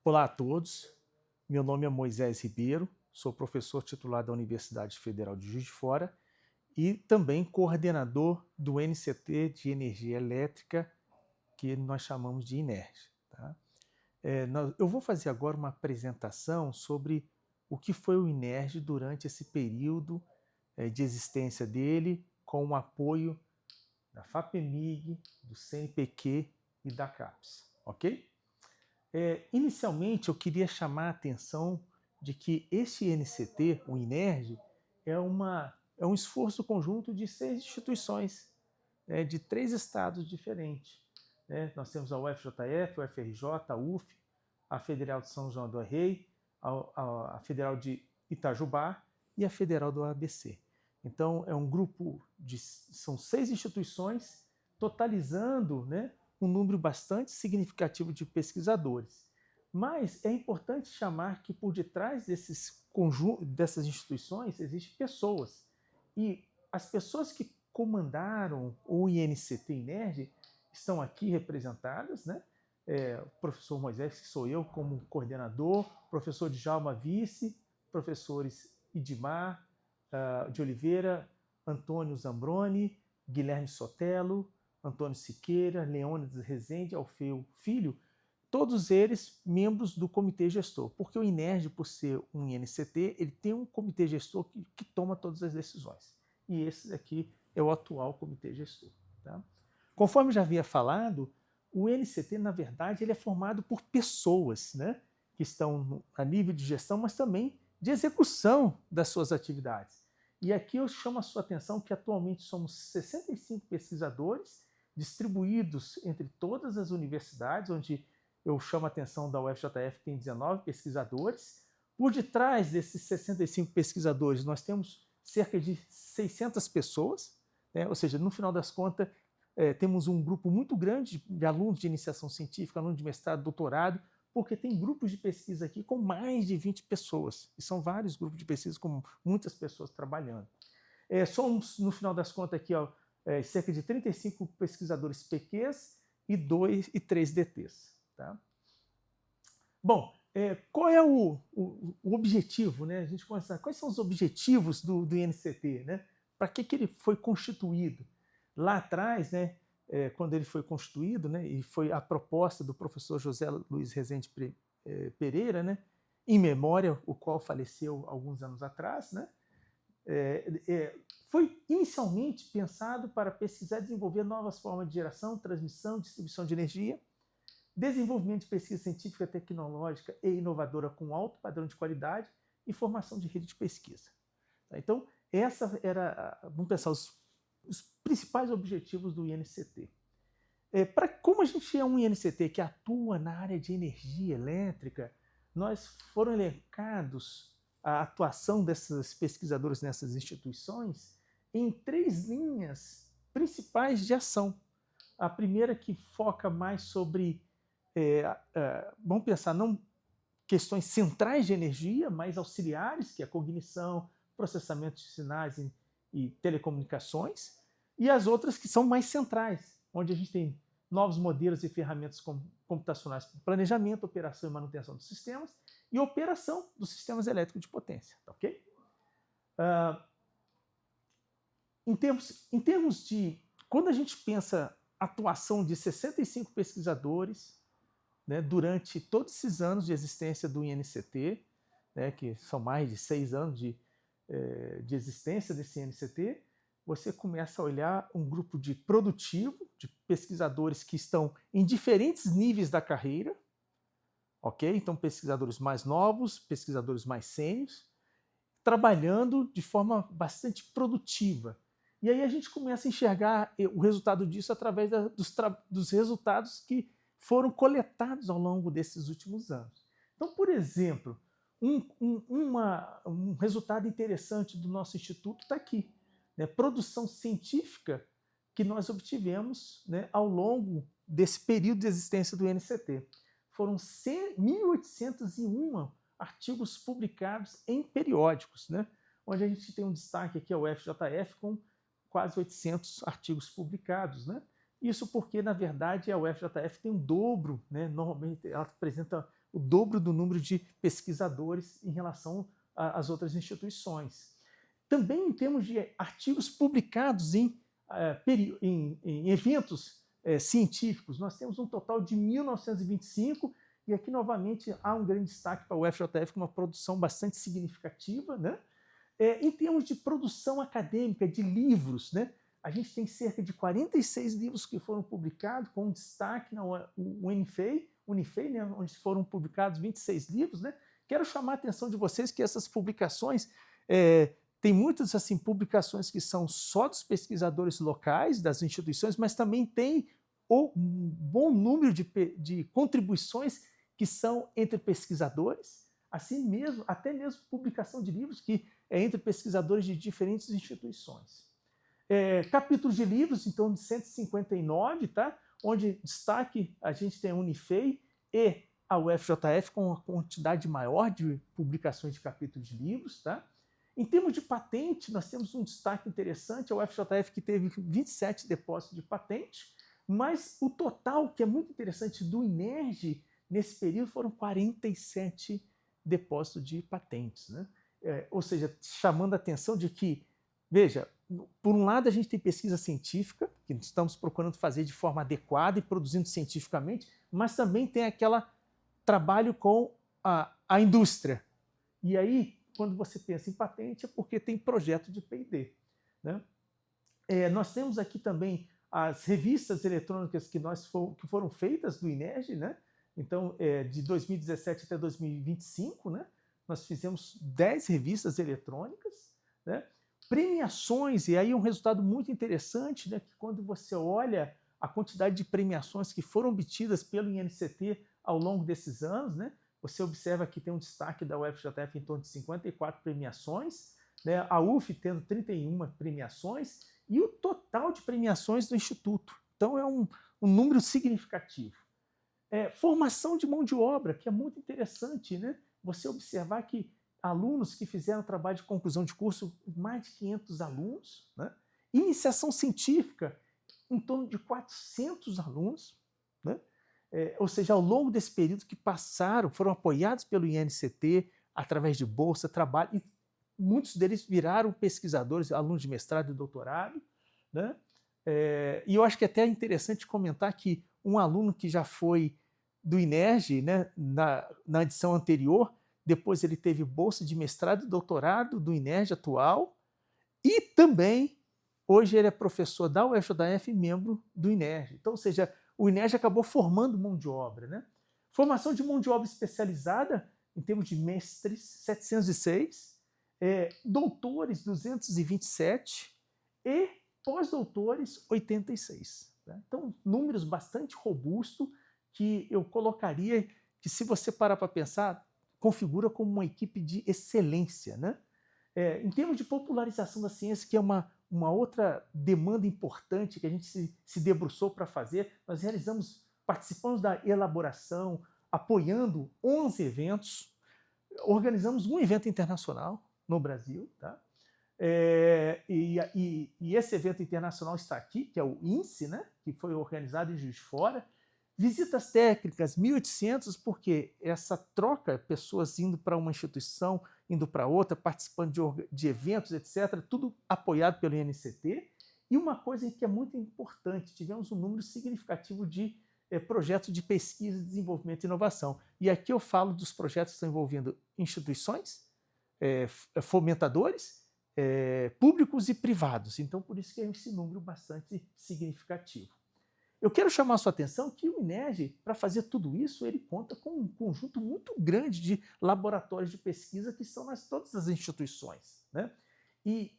Olá a todos, meu nome é Moisés Ribeiro, sou professor titular da Universidade Federal de Juiz de Fora e também coordenador do NCT de Energia Elétrica, que nós chamamos de INERJ. Tá? Eu vou fazer agora uma apresentação sobre o que foi o INERJ durante esse período de existência dele, com o apoio da FAPEMIG, do CNPq e da CAPES, ok? Inicialmente, eu queria chamar a atenção de que este NCT, o INERJ, é um esforço conjunto de 6 instituições, de 3 estados diferentes. Nós temos a UFJF, a UFRJ, a UF, a Federal de São João do Rei, a Federal de Itajubá e a Federal do ABC. Então, é um grupo são 6 instituições, totalizando, um número bastante significativo de pesquisadores. Mas é importante chamar que por detrás dessas instituições existem pessoas. E as pessoas que comandaram o INCT-INERJ estão aqui representadas, o professor Moisés, que sou eu como coordenador, professor Djalma Vice, professores Idimar de Oliveira, Antônio Zambroni, Guilherme Sotelo, Antônio Siqueira, Leônidas Rezende, Alfeu Filho, todos eles membros do comitê gestor, porque o INERJ, por ser um INCT, ele tem um comitê gestor que toma todas as decisões. E esse aqui é o atual comitê gestor. Tá? Conforme já havia falado, o INCT, na verdade, ele é formado por pessoas, que estão a nível de gestão, mas também de execução das suas atividades. E aqui eu chamo a sua atenção que atualmente somos 65 pesquisadores distribuídos entre todas as universidades, onde eu chamo a atenção da UFJF, que tem 19 pesquisadores. Por detrás desses 65 pesquisadores, nós temos cerca de 600 pessoas, ou seja, no final das contas, temos um grupo muito grande de alunos de iniciação científica, alunos de mestrado, doutorado, porque tem grupos de pesquisa aqui com mais de 20 pessoas, e são vários grupos de pesquisa com muitas pessoas trabalhando. Somos, no final das contas, aqui, cerca de 35 pesquisadores PQs e 3 DTs. Tá? Bom, qual é o objetivo? A gente começa, quais são os objetivos do INCT? Para que ele foi constituído? Lá atrás, quando ele foi constituído, e foi a proposta do professor José Luiz Rezende Pereira, em memória, o qual faleceu alguns anos atrás, foi inicialmente pensado para pesquisar e desenvolver novas formas de geração, transmissão, distribuição de energia, desenvolvimento de pesquisa científica, tecnológica e inovadora com alto padrão de qualidade e formação de rede de pesquisa. Então, essa era, vamos pensar, os principais objetivos do INCT. Como a gente é um INCT que atua na área de energia elétrica, nós foram elencados a atuação desses pesquisadores nessas instituições em 3 linhas principais de ação. A primeira que foca mais sobre, vamos pensar, não questões centrais de energia, mas auxiliares, que é a cognição, processamento de sinais e telecomunicações, e as outras que são mais centrais, onde a gente tem novos modelos e ferramentas computacionais para planejamento, operação e manutenção dos sistemas e operação dos sistemas elétricos de potência. Tá, ok? Em termos de... Quando a gente pensa atuação de 65 pesquisadores, durante todos esses anos de existência do INCT, que são mais de 6 anos de existência desse INCT, você começa a olhar um grupo de produtivo, de pesquisadores que estão em diferentes níveis da carreira, ok? Então, pesquisadores mais novos, pesquisadores mais sêniores, trabalhando de forma bastante produtiva. E aí a gente começa a enxergar o resultado disso através dos resultados que foram coletados ao longo desses últimos anos. Então, por exemplo, um resultado interessante do nosso instituto está aqui. Produção científica que nós obtivemos ao longo desse período de existência do INCT. Foram 1.801 artigos publicados em periódicos, onde a gente tem um destaque aqui ao UFJF com quase 800 artigos publicados. Isso porque, na verdade, a UFJF tem um dobro, normalmente ela apresenta o dobro do número de pesquisadores em relação às outras instituições. Também em termos de artigos publicados em eventos científicos, nós temos um total de 1.925, e aqui novamente há um grande destaque para o UFJF com uma produção bastante significativa, né? Em termos de produção acadêmica, de livros, né? A gente tem cerca de 46 livros que foram publicados, com destaque na Unifei, né? Onde foram publicados 26 livros, né? Quero chamar a atenção de vocês que essas publicações, tem muitas assim, publicações que são só dos pesquisadores locais, das instituições, mas também tem um bom número de contribuições que são entre pesquisadores, assim mesmo, até mesmo publicação de livros que é entre pesquisadores de diferentes instituições. Capítulos de livros, em torno de 159, tá? Onde destaque a gente tem a Unifei e a UFJF com uma quantidade maior de publicações de capítulos de livros. Tá? Em termos de patente, nós temos um destaque interessante, a UFJF que teve 27 depósitos de patente, mas o total, que é muito interessante, do INERJ, nesse período, foram 47 depósitos de patentes. Né? Ou seja, chamando a atenção de que, veja, por um lado a gente tem pesquisa científica, que estamos procurando fazer de forma adequada e produzindo cientificamente, mas também tem aquele trabalho com a indústria. E aí, quando você pensa em patente, é porque tem projeto de P&D. Né? Nós temos aqui também as revistas eletrônicas que foram feitas do INERJ, né? Então, de 2017 até 2025, né? Nós fizemos 10 revistas eletrônicas, né? Premiações, e aí um resultado muito interessante, né? Que quando você olha a quantidade de premiações que foram obtidas pelo INCT ao longo desses anos, né? Você observa que tem um destaque da UFJF em torno de 54 premiações, né? A UF tendo 31 premiações, e o total de premiações do Instituto. Então, é um número significativo. Formação de mão de obra, que é muito interessante, né? Você observar que alunos que fizeram trabalho de conclusão de curso, mais de 500 alunos, né? Iniciação científica, em torno de 400 alunos, né? Ou seja, ao longo desse período que foram apoiados pelo INCT, através de bolsa, trabalho, e muitos deles viraram pesquisadores, alunos de mestrado e doutorado. Né? E eu acho que é até interessante comentar que um aluno que já foi do INERJ, né, na edição anterior, depois ele teve bolsa de mestrado e doutorado do INERJ atual, e também, hoje ele é professor da UFJF e membro do INERJ. Então, ou seja, o INERJ acabou formando mão de obra. Né? Formação de mão de obra especializada, em termos de mestres, 706, doutores, 227, e pós-doutores, 86. Tá? Então, números bastante robustos que eu colocaria que, se você parar para pensar, configura como uma equipe de excelência. Né? Em termos de popularização da ciência, que é uma outra demanda importante que a gente se debruçou para fazer, nós participamos da elaboração, apoiando 11 eventos, organizamos um evento internacional no Brasil, tá? E esse evento internacional está aqui, que é o INSE, né? Que foi organizado em Juiz de Fora. Visitas técnicas, 1.800, porque essa troca, pessoas indo para uma instituição, indo para outra, participando de eventos, etc., tudo apoiado pelo INCT. E uma coisa que é muito importante, tivemos um número significativo de projetos de pesquisa, desenvolvimento e inovação. E aqui eu falo dos projetos que estão envolvendo instituições, fomentadores, públicos e privados. Então, por isso que é esse número bastante significativo. Eu quero chamar a sua atenção que o INERJ, para fazer tudo isso, ele conta com um conjunto muito grande de laboratórios de pesquisa que estão nas todas as instituições. Né? E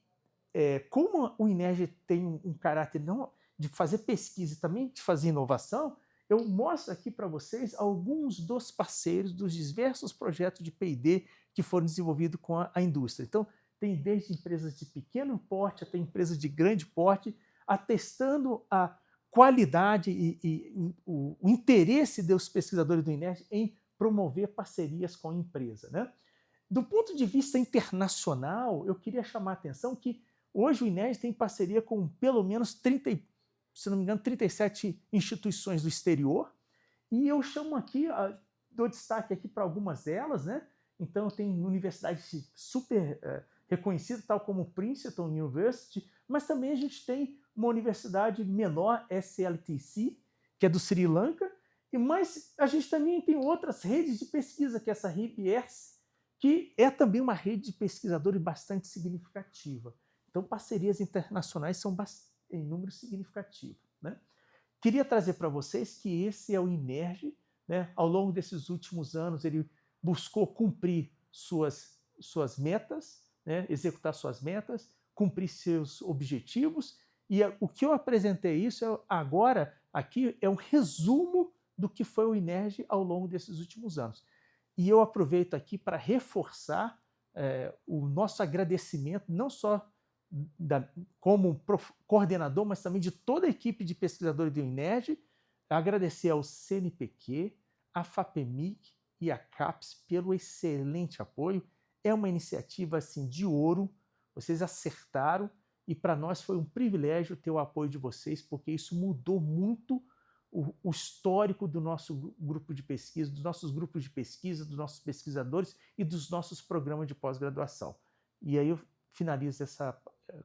como o INERJ tem um caráter não de fazer pesquisa e também de fazer inovação, eu mostro aqui para vocês alguns dos parceiros dos diversos projetos de P&D que foram desenvolvidos com a indústria. Então, tem desde empresas de pequeno porte até empresas de grande porte, atestando a qualidade e o interesse dos pesquisadores do INERJ em promover parcerias com a empresa. Né? Do ponto de vista internacional, eu queria chamar a atenção que hoje o INERJ tem parceria com pelo menos 37 instituições do exterior, e eu chamo aqui dou destaque aqui para algumas delas, né? Então, tem universidades super reconhecidas, tal como Princeton University, mas também a gente tem uma universidade menor, SLTC, que é do Sri Lanka, mas a gente também tem outras redes de pesquisa, que é essa RIPS, que é também uma rede de pesquisadores bastante significativa. Então, parcerias internacionais são em número significativo, né? Queria trazer para vocês que esse é o INERJ, né? Ao longo desses últimos anos, ele buscou cumprir suas metas, né? Executar suas metas, cumprir seus objetivos, e o que eu apresentei isso agora aqui é um resumo do que foi o INERJ ao longo desses últimos anos. E eu aproveito aqui para reforçar o nosso agradecimento, não só como coordenador, mas também de toda a equipe de pesquisadores do INERJ, agradecer ao CNPq, à FAPEMIC e à CAPES pelo excelente apoio. É uma iniciativa assim, de ouro, vocês acertaram, e para nós foi um privilégio ter o apoio de vocês, porque isso mudou muito o histórico do nosso grupo de pesquisa, dos nossos grupos de pesquisa, dos nossos pesquisadores e dos nossos programas de pós-graduação. E aí eu finalizo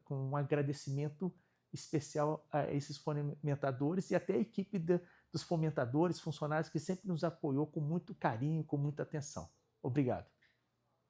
com um agradecimento especial a esses fomentadores e até a equipe dos fomentadores, funcionários que sempre nos apoiou com muito carinho, com muita atenção. Obrigado.